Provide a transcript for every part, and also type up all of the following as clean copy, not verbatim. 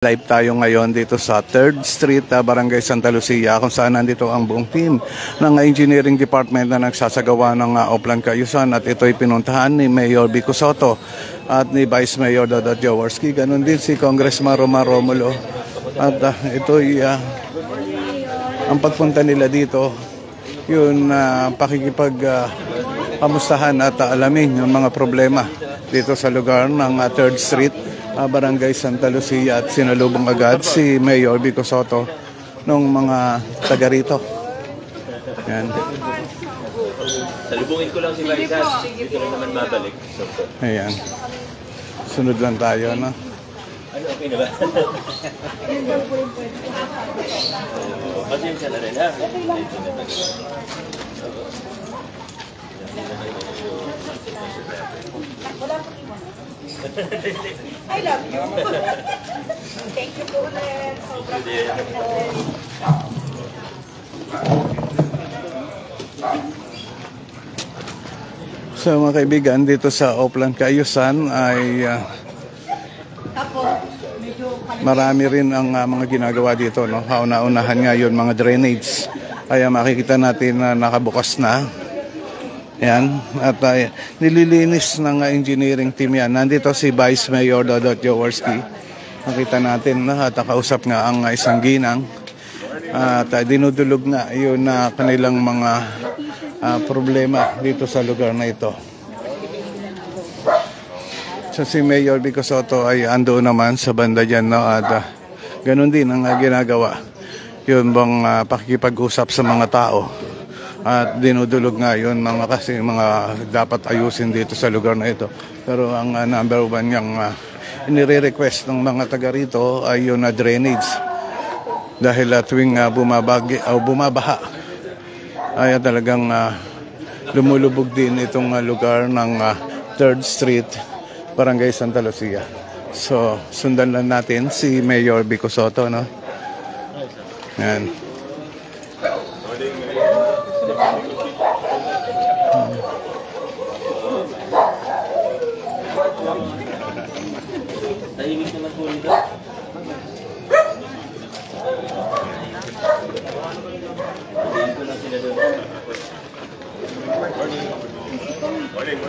Live tayo ngayon dito sa 3rd Street, Barangay Santa Lucia, kung saan nandito ang buong team ng Engineering Department na nagsasagawa ng Oplan Cayusan, at ito'y pinuntahan ni Mayor Vico Sotto at ni Vice Mayor Dodot Jaworski. Ganon din si Congressman Romar Romulo. At ito'y ang pagpunta nila dito, yun kamustahan at alamin yung mga problema dito sa lugar ng 3rd Street, Barangay Santa Lucia, at sinalubong agad si Mayor Vico Sotto ng mga taga rito. Yan. Salubungin ko lang si Marisas. Dito lang naman mabalik. Ayan. Sunod lang tayo, no? Ano, okay na ba? Pasensya na rin, ha? I love you. Thank you po ulit. So mga kaibigan, dito sa Oplan Cayusan ay marami rin ang mga ginagawa dito, no? Kauna-unahan nga yun, mga drainage. Kaya makikita natin na nakabukas na. Yan, at nililinis ng engineering team yan. Nandito si Vice Mayor Dodot Jaworski. Nakita natin na kausap nga ang isang ginang. At dinudulog nga yun na kanilang mga problema dito sa lugar na ito. So si Mayor Vico Sotto ay ando naman sa banda dyan, no? At ganun din ang ginagawa. Yun bang pakikipag-usap sa mga tao. At dinudulog nga yun kasi mga dapat ayusin dito sa lugar na ito. Pero ang number one yung inire-request ng mga taga rito ay yun na drainage. Dahil tuwing bumabaha ay talagang lumulubog din itong lugar ng 3rd Street, Barangay Santa Lucia. So sundan lang natin si Mayor Vico Sotto, no? Yan. Tahimik naman po nito. Hindi ko lang sila doon. Morning.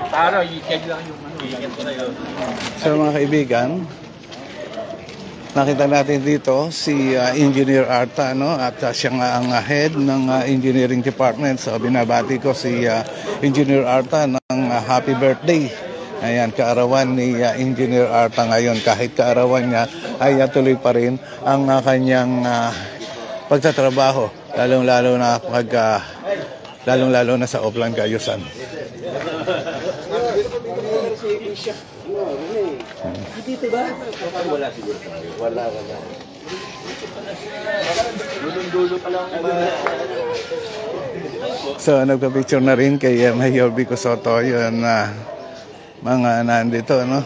Para i-check lang yung i-check ko na yun. So mga kaibigan, nakita natin dito si Engineer Arta, no? At siya nga ang head ng Engineering Department. So binabati ko si Engineer Arta ng happy birthday. Ayan, kaarawan ni Engineer Arta ngayon. Kahit kaarawan niya ay tuloy pa rin ang kanyang pagtatrabaho, lalong-lalo na sa Oplan Cayusan. Dito ba? Wala siguro. Wala. Dulo pa lang. So nagpa-picture na rin kay Mayor Vico Sotto yun mga nandito, no?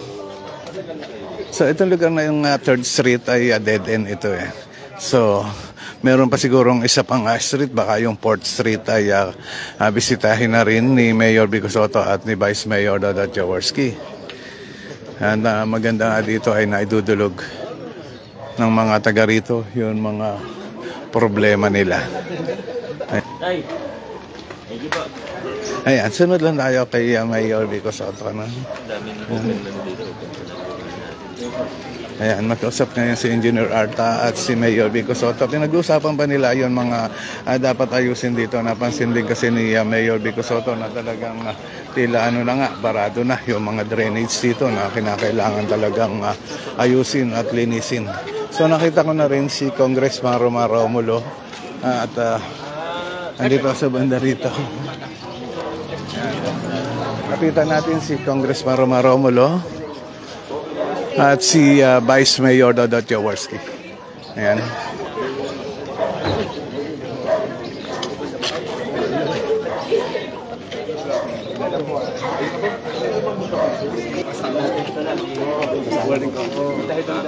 So itong lugar na yung 3rd Street ay dead end ito eh. So meron pa sigurong isa pang street, baka yung 4th Street ay bisitahin na rin ni Mayor Vico Sotto at ni Vice Mayor Dodot Jaworski. And maganda nga dito ay naidudulog ng mga taga rito yung mga problema nila. Ayan, sunod lang tayo kay Mayor Vico Sotto, no? Ayan, magkausap ngayon si Engineer Arta at si Mayor Vico Sotto. Pinag-uusapan pa nila yung mga dapat ayusin dito. Napansin din kasi ni Mayor Vico Sotto na talagang tila barado na yung mga drainage dito na kinakailangan talagang ayusin at linisin. So nakita ko na rin si Congressman Romar Romulo at andito sa banda rito. Kapitan natin si Congressman Romar Romulo at si Vice Mayor Dodot Jaworski. Ayan.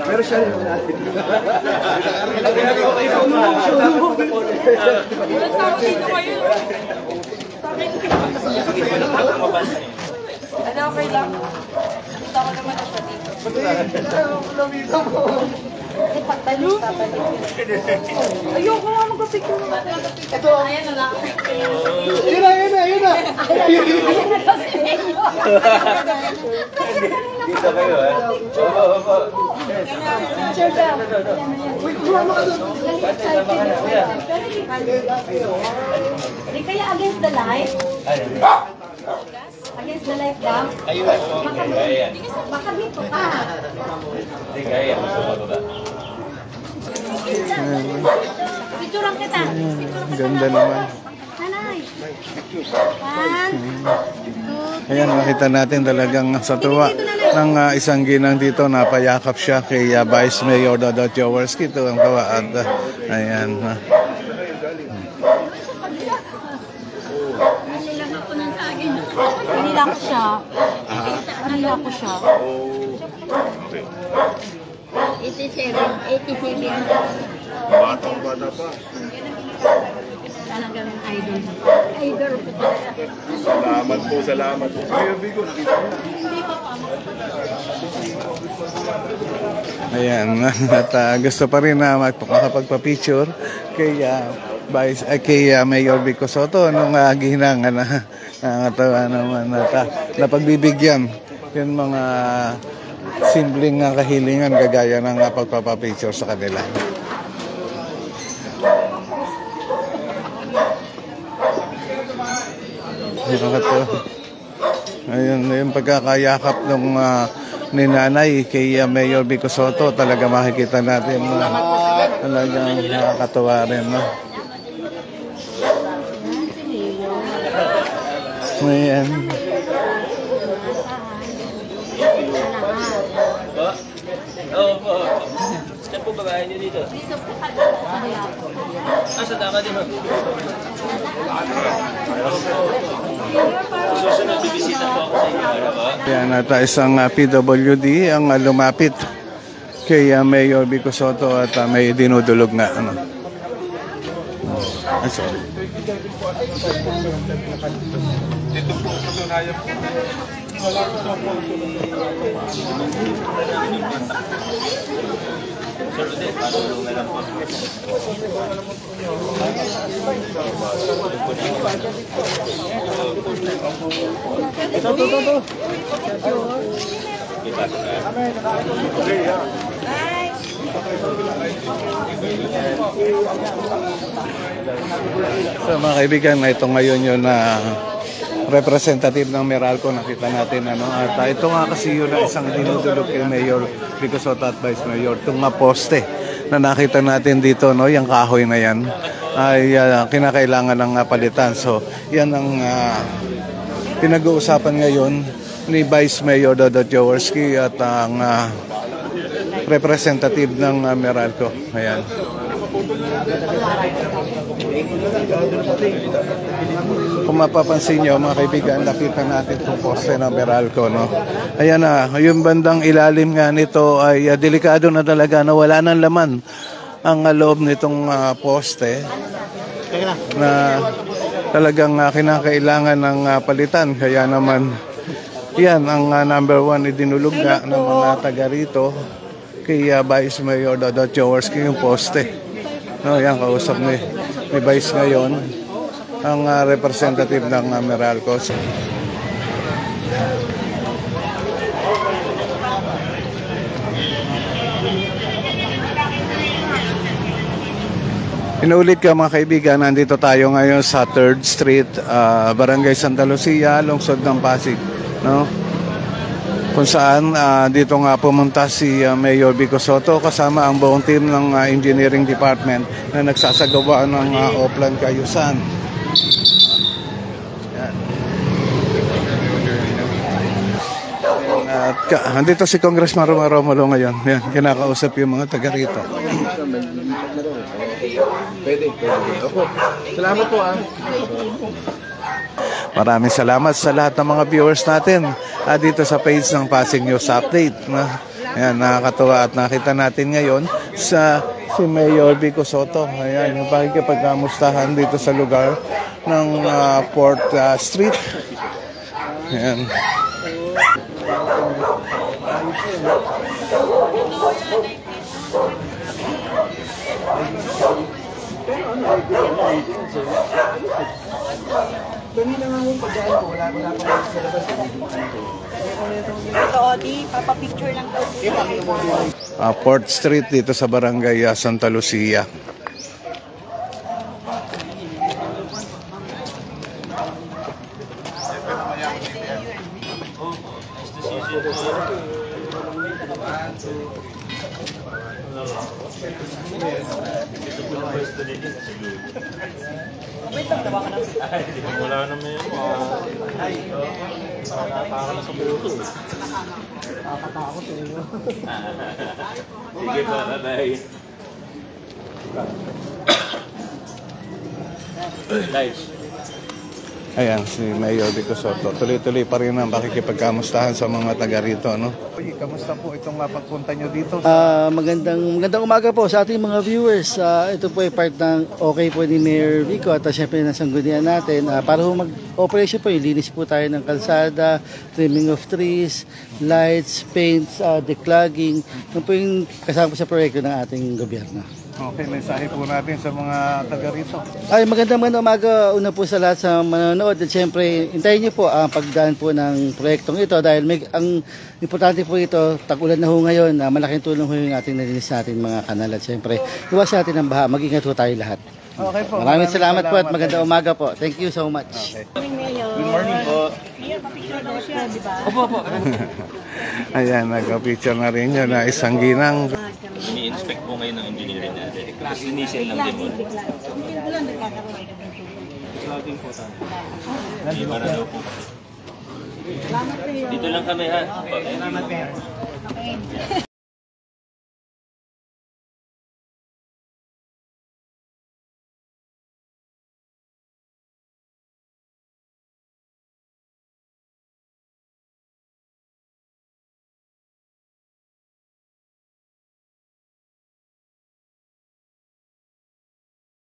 Pero siya rin natin. Ano, okay lang. Gusto ko naman na siya dito. Eh, pagtalis, ayoko nga magpapicture. Ito. Ayan na lang. Yun na. Ayan na kasi Mayor. Dito kayo, eh. Picture daw. Hindi kaya against the light? Against the light daw? Ayun, kaya. Baka dito ka. Hindi kaya, mas mababa. Picturean kita. Ganda naman. Nanay. Ayan, makita natin talagang sa tuwa ng isang ginang dito, napayakap siya kay Vice Mayor Dodot Jaworski. Ito ang tawa at ayan. Nila ko siya. Nila ko siya. 87. Batang-bata pa. Talagang idol. Idol po talaga. Salamat po. Mayor Vico, nakita mo. Ayan, at gusto pa rin na makapagpa-picture kay Mayor Vico Soto nung gihinangan na nakatawa naman at napagbibigyan yung mga simpleng kahilingan kagaya ng pagpapapicture sa kanila. Ayun, yung pagkakayakap ng ni Nanay kay Mayor Vico Soto, talaga makikita natin talagang nakakatuwa rin, no? Ayan. Oo po. Saan po babae niyo dito? Sa tama din. Susunod bibisita po ako sa inyo. Yan at isang PWD ang lumapit kay Mayor Vico Soto at may dinudulog na ano. Sorry. Dito po katunayan po. Sir, hindi. Patulong na lang po. Ito. So mga kaibigan, ito ngayon yun na representative ng Meralco, nakita natin ano. At ito nga kasi yun na isang dinudulog kay Mayor Vico Soto at Vice Mayor. Itong poste na nakita natin dito, no, yung kahoy na yan ay kinakailangan ng palitan. So yan ang pinag-uusapan ngayon ni Vice Mayor Dodot Jaworski at ang representative ng Meralco. Ayan. Kung mapapansin nyo, mga kaibigan, nakita natin itong poste ng Meralco, no? Ayan na, yung bandang ilalim nga nito ay delikado na talaga na wala ng laman ang loob nitong poste na talagang kinakailangan ng palitan. Kaya naman, yan ang number one idinulog nga ng mga taga rito kay Vice Mayor Dodot Jaworski yung poste. No, yan, kausap ni Vice ngayon ang representative ng Meralco. Inulit ka mga kaibigan, nandito tayo ngayon sa 3rd Street, Barangay Santa Lucia, lungsod ng Pasig, no? Kung saan dito nga pumunta si Mayor Vico Soto kasama ang buong team ng Engineering Department na nagsasagawa ng Oplan Kayusan. At andito si Congressman Romulo ngayon. Yan, kinakausap yung mga taga rito. Pwede. Salamat po Maraming salamat sa lahat ng mga viewers natin dito sa page ng Pasig News Update. Ayan, nakakatuwa at nakita natin ngayon si Mayor Vico Soto. Ayan, yung pakikipagkamustahan dito sa lugar ng 4th Street. Ayan. Ito, Odi, papapicture lang daw po. 4th Street dito sa Barangay Santa Lucia. Wala naman yun. Nakataka na sa puto. Sige pa, bye. Nice. Ayan, si Mayor Vico Soto. Tuloy-tuloy pa rin ang pakikipagkamustahan sa mga taga rito, no? Kamusta po itong pagpunta nyo dito? Magandang umaga po sa ating mga viewers. Ito po ay part ng okay po ni Mayor Vico at syempre ng sanggunian natin. Para po mag-operation po, ilinis po tayo ng kalsada, trimming of trees, lights, paints, declogging. Yan po yung kasama sa proyekto ng ating gobyerno. Okay, mensahe po natin sa mga taga rito. Ay, magandang umaga una po sa lahat sa manonood. At syempre, hintayin niyo po ang pagdaan po ng proyektong ito dahil ang importante po ito, tag-ulan na ho ngayon, malaking tulong ho yung ating nalinis natin mga kanal. At syempre, iwas natin ang baha, mag-ingat po tayo lahat. Okay po. Maraming salamat po at magandang umaga po. Thank you so much. Okay. Good morning po. Mayor, papicture daw siya, di ba? Opo. Ayan, nag-picture na rin yun na isang ginang. Ini-inspect po ngayon ng engineering natin. Linisin lang din mo. Hindi lang nagkakaroon ng Hindi para daw po. Dito lang kami ha. Okay.